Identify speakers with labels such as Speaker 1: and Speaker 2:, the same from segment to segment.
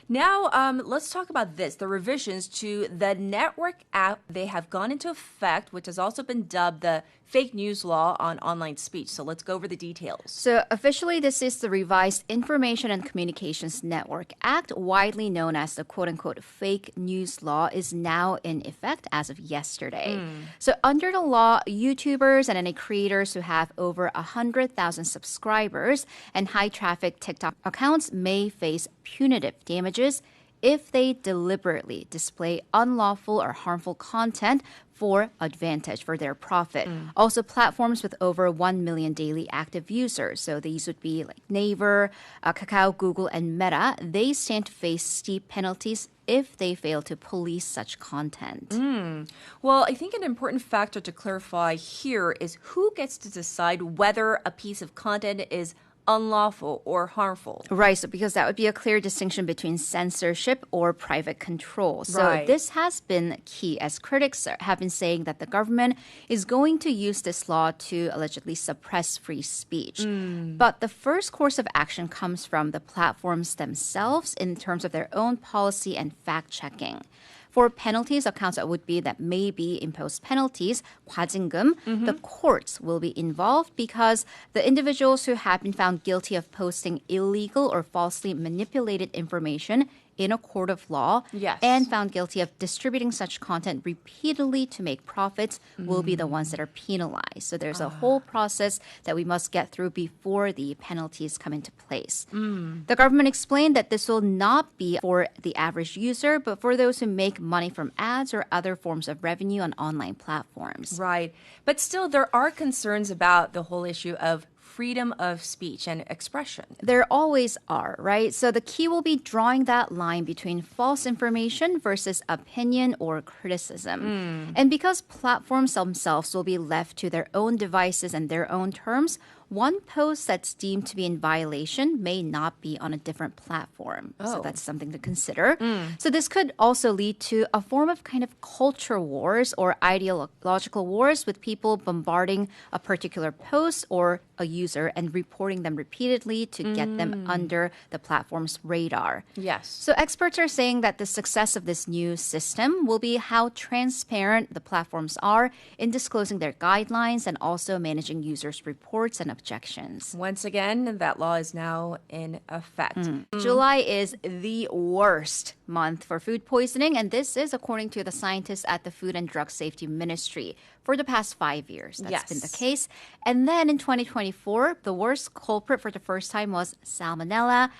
Speaker 1: Now, let's talk about this. The revisions to the network app, they have gone into effect, which has also been dubbed the fake news law on online speech. So let's go over the details.
Speaker 2: So officially, this is the revised Information and Communications Network Act, widely known as the quote-unquote fake news law, is now in effect as of yesterday. So under the law, YouTubers and any creators who have over 100,000 subscribers and high-traffic TikTok accounts may face punitive damages if they deliberately display unlawful or harmful content for advantage, for their profit. Also, platforms with over 1 million daily active users, so these would be like Naver, Kakao, Google, and Meta, they stand to face steep penalties if they fail to police such content.
Speaker 1: Well, I think an important factor to clarify here is who gets to decide whether a piece of content is unlawful or harmful.
Speaker 2: Right, so because that would be a clear distinction between censorship or private control. So
Speaker 1: Right.
Speaker 2: this has been key, as critics have been saying that the government is going to use this law to allegedly suppress free speech. But the first course of action comes from the platforms themselves in terms of their own policy and fact-checking. For penalties, accounts that would be that maybe impose penalties, 과징금, the courts will be involved because the individuals who have been found guilty of posting illegal or falsely manipulated information in a court of law
Speaker 1: Yes.
Speaker 2: and found guilty of distributing such content repeatedly to make profits will be the ones that are penalized. So there's a whole process that we must get through before the penalties come into place. The government explained that this will not be for the average user, but for those who make money from ads or other forms of revenue on online platforms.
Speaker 1: Right. But still, there are concerns about the whole issue of freedom of speech and expression.
Speaker 2: There always are, right? So the key will be drawing that line between false information versus opinion or criticism. And because platforms themselves will be left to their own devices and their own terms, one post that's deemed to be in violation may not be on a different platform. So that's something to consider. So this could also lead to a form of kind of culture wars or ideological wars with people bombarding a particular post or a user and reporting them repeatedly to get them under the platform's radar.
Speaker 1: Yes.
Speaker 2: So experts are saying that the success of this new system will be how transparent the platforms are in disclosing their guidelines and also managing users' reports and objections.
Speaker 1: Once again, that law is now in effect.
Speaker 2: July is the worst month for food poisoning, and this is according to the scientists at the Food and Drug Safety Ministry. For the past 5 years, that's been the
Speaker 1: Yes.
Speaker 2: case. And then in 2024, the worst culprit for the first time was salmonella,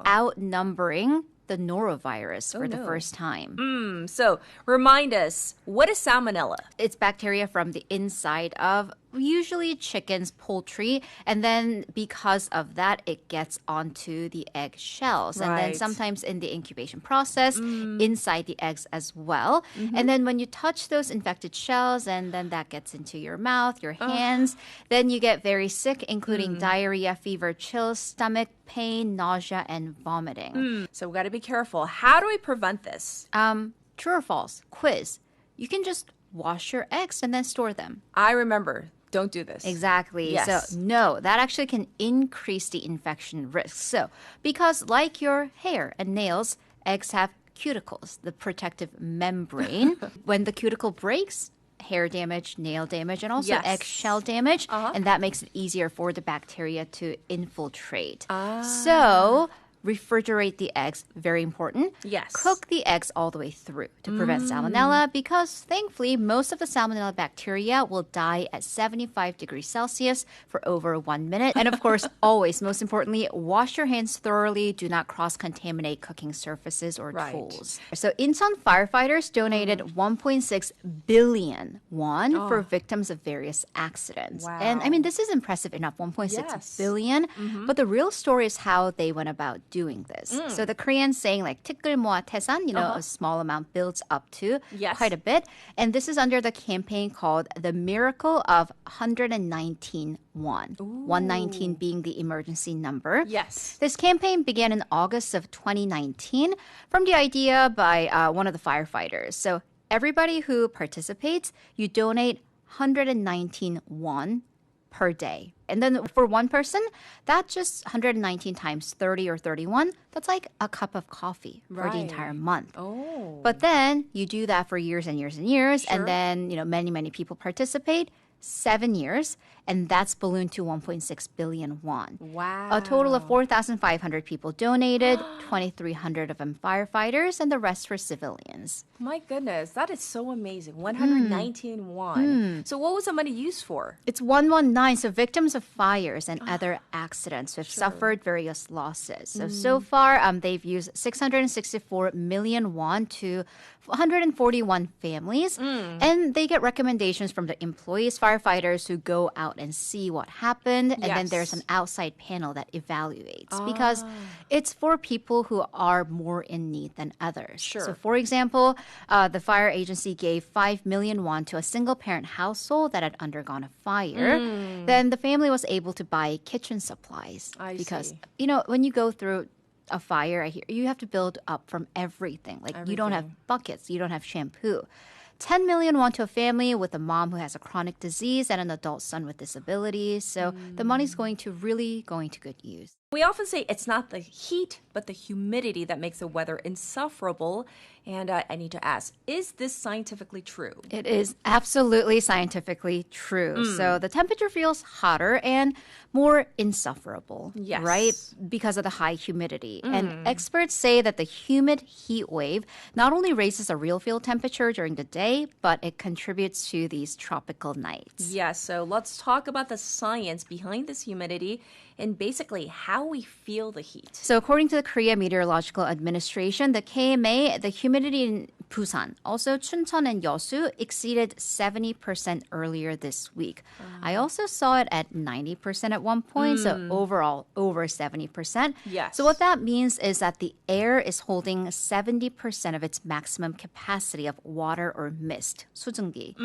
Speaker 2: outnumbering the norovirus for the
Speaker 1: no.
Speaker 2: first time.
Speaker 1: So remind us, what is salmonella?
Speaker 2: It's bacteria from the inside of usually chickens, poultry, and then because of that, it gets onto the egg shells. And then
Speaker 1: Right.
Speaker 2: sometimes in the incubation process, inside the eggs as well. And then when you touch those infected shells, and then that gets into your mouth, your hands, then you get very sick, including diarrhea, fever, chills, stomach pain, nausea, and vomiting.
Speaker 1: So we got to be careful. How do we prevent this?
Speaker 2: True or false? Quiz. You can just wash your eggs and then store them.
Speaker 1: I remember. Don't do this.
Speaker 2: Exactly.
Speaker 1: Yes.
Speaker 2: So, no, that actually can increase the infection risk. So, because like your hair and nails, eggs have cuticles, the protective membrane. When the cuticle breaks, hair damage, nail damage, and also
Speaker 1: Yes.
Speaker 2: eggshell damage. And that makes it easier for the bacteria to infiltrate. So, refrigerate the eggs, very important.
Speaker 1: Yes.
Speaker 2: Cook the eggs all the way through to prevent salmonella because thankfully most of the salmonella bacteria will die at 75 degrees Celsius for over 1 minute. And of course, always, most importantly, wash your hands thoroughly. Do not cross-contaminate cooking surfaces or
Speaker 1: Right.
Speaker 2: tools. So Incheon firefighters donated 1.6 billion won for victims of various accidents.
Speaker 1: Wow.
Speaker 2: And I mean, this is impressive enough, 1.6
Speaker 1: Yes.
Speaker 2: billion. But the real story is how they went about doing this. So the Korean saying like 티끌 모아 태산, a small amount builds up to
Speaker 1: Yes.
Speaker 2: quite a bit. And this is under the campaign called The Miracle of 119 won. 119 being the emergency number.
Speaker 1: Yes.
Speaker 2: This campaign began in August of 2019 from the idea by one of the firefighters. So everybody who participates, you donate 119 won per day. And then for one person, that's just 119 times 30 or 31. That's like a cup of coffee for the entire month.
Speaker 1: Oh.
Speaker 2: But then you do that for years and years and years.
Speaker 1: Sure.
Speaker 2: And then, many, many people participate. 7 years, and that's ballooned to 1.6 billion won.
Speaker 1: Wow.
Speaker 2: A total of 4,500 people donated, 2,300 of them firefighters, and the rest were civilians.
Speaker 1: My goodness, that is so amazing. 119 won. So what was the money used for?
Speaker 2: It's 119, so victims of fires and other accidents who have suffered various losses. So far, they've used 664 million won to 141 families, and they get recommendations from the employees, firefighters who go out and see what happened, and then there's an outside panel that evaluates because it's for people who are more in need than others.
Speaker 1: Sure.
Speaker 2: So for example, the fire agency gave 5 million won to a single-parent household that had undergone a fire. Then the family was able to buy kitchen supplies because, when you go through a fire, I hear you have to build up from everything. Like you don't have buckets, you don't have shampoo. 10 million won to a family with a mom who has a chronic disease and an adult son with disabilities. So the money's going to good use.
Speaker 1: We often say it's not the heat, but the humidity that makes the weather insufferable. And I need to ask, is this scientifically true?
Speaker 2: It is absolutely scientifically true. So the temperature feels hotter and more insufferable,
Speaker 1: Yes.
Speaker 2: right? Because of the high humidity. And experts say that the humid heat wave not only raises the real field temperature during the day, but it contributes to these tropical nights.
Speaker 1: Yes, so let's talk about the science behind this humidity and basically how we feel the heat.
Speaker 2: So according to the Korea Meteorological Administration, the KMA, the humidity in Busan, also Chuncheon and Yeosu, exceeded 70% earlier this week. I also saw it at 90% at one point, so overall over 70%.
Speaker 1: Yes.
Speaker 2: So what that means is that the air is holding 70% of its maximum capacity of water or mist, 수증기.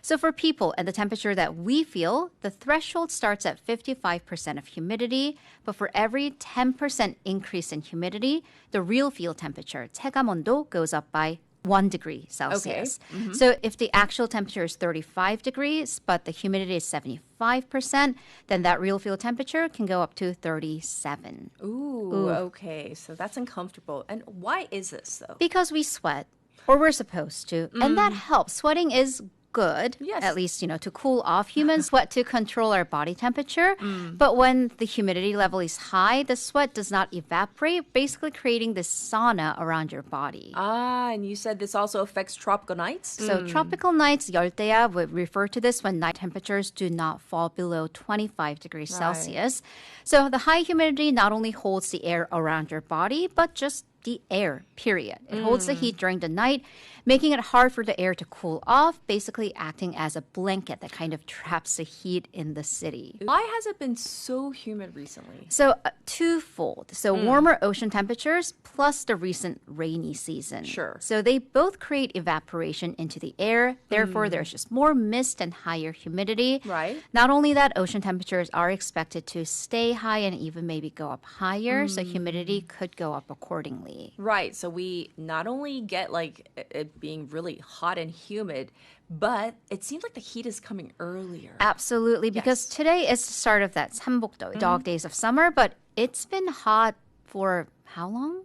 Speaker 2: So for people and the temperature that we feel, the threshold starts at 55% of humidity, but for every 10% increase in humidity, the real field temperature, 체감온도, goes up by 1 degree Celsius. So if the actual temperature is 35 degrees, but the humidity is 75%, then that real field temperature can go up to 37.
Speaker 1: Ooh, okay, so that's uncomfortable. And why is this, though?
Speaker 2: Because we sweat, or we're supposed to, and that helps. Sweating is good,
Speaker 1: Yes.
Speaker 2: at least, to cool off. Humans sweat to control our body temperature. But when the humidity level is high, the sweat does not evaporate, basically creating this sauna around your body.
Speaker 1: And you said this also affects tropical nights?
Speaker 2: So tropical nights, 열대야, would refer to this when night temperatures do not fall below 25 degrees Celsius. So the high humidity not only holds the air around your body, but just the air, period. It holds the heat during the night, making it hard for the air to cool off, basically acting as a blanket that kind of traps the heat in the city.
Speaker 1: Why has it been so humid recently?
Speaker 2: So twofold. So warmer ocean temperatures plus the recent rainy season.
Speaker 1: Sure.
Speaker 2: So they both create evaporation into the air. Therefore, there's just more mist and higher humidity.
Speaker 1: Right.
Speaker 2: Not only that, ocean temperatures are expected to stay high and even maybe go up higher. So humidity could go up accordingly.
Speaker 1: Right, so we not only get like it being really hot and humid, but it seems like the heat is coming earlier.
Speaker 2: Absolutely, because today is the start of that 삼복도, dog days of summer, but it's been hot for how long?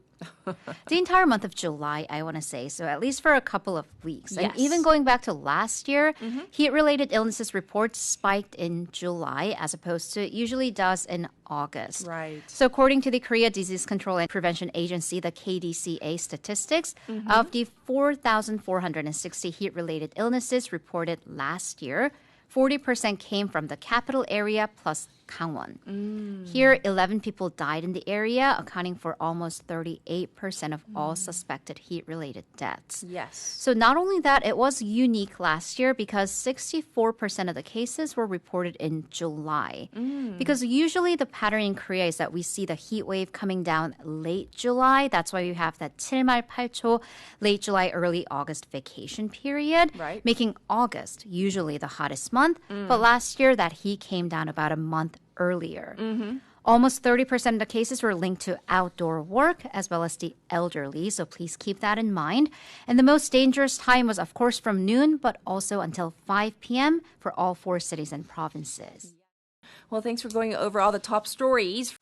Speaker 2: The entire month of July, I want to say. So at least for a couple of weeks. And
Speaker 1: Yes.
Speaker 2: even going back to last year, heat-related illnesses reports spiked in July as opposed to it usually does in August.
Speaker 1: Right.
Speaker 2: So according to the Korea Disease Control and Prevention Agency, the KDCA statistics, of the 4,460 heat-related illnesses reported last year, 40% came from the capital area plus Gangwon. Here, 11 people died in the area, accounting for almost 38% of all suspected heat-related deaths.
Speaker 1: Yes.
Speaker 2: So not only that, it was unique last year because 64% of the cases were reported in July. Because usually the pattern in Korea is that we see the heat wave coming down late July. That's why we have that 7말 8초, late July, early August vacation period,
Speaker 1: Right.
Speaker 2: making August usually the hottest month. But last year, that heat came down about a month earlier. Almost 30% of the cases were linked to outdoor work as well as the elderly, so please keep that in mind. And the most dangerous time was, of course, from noon, but also until 5 p.m. for all 4 cities and provinces.
Speaker 1: Well, thanks for going over all the top stories.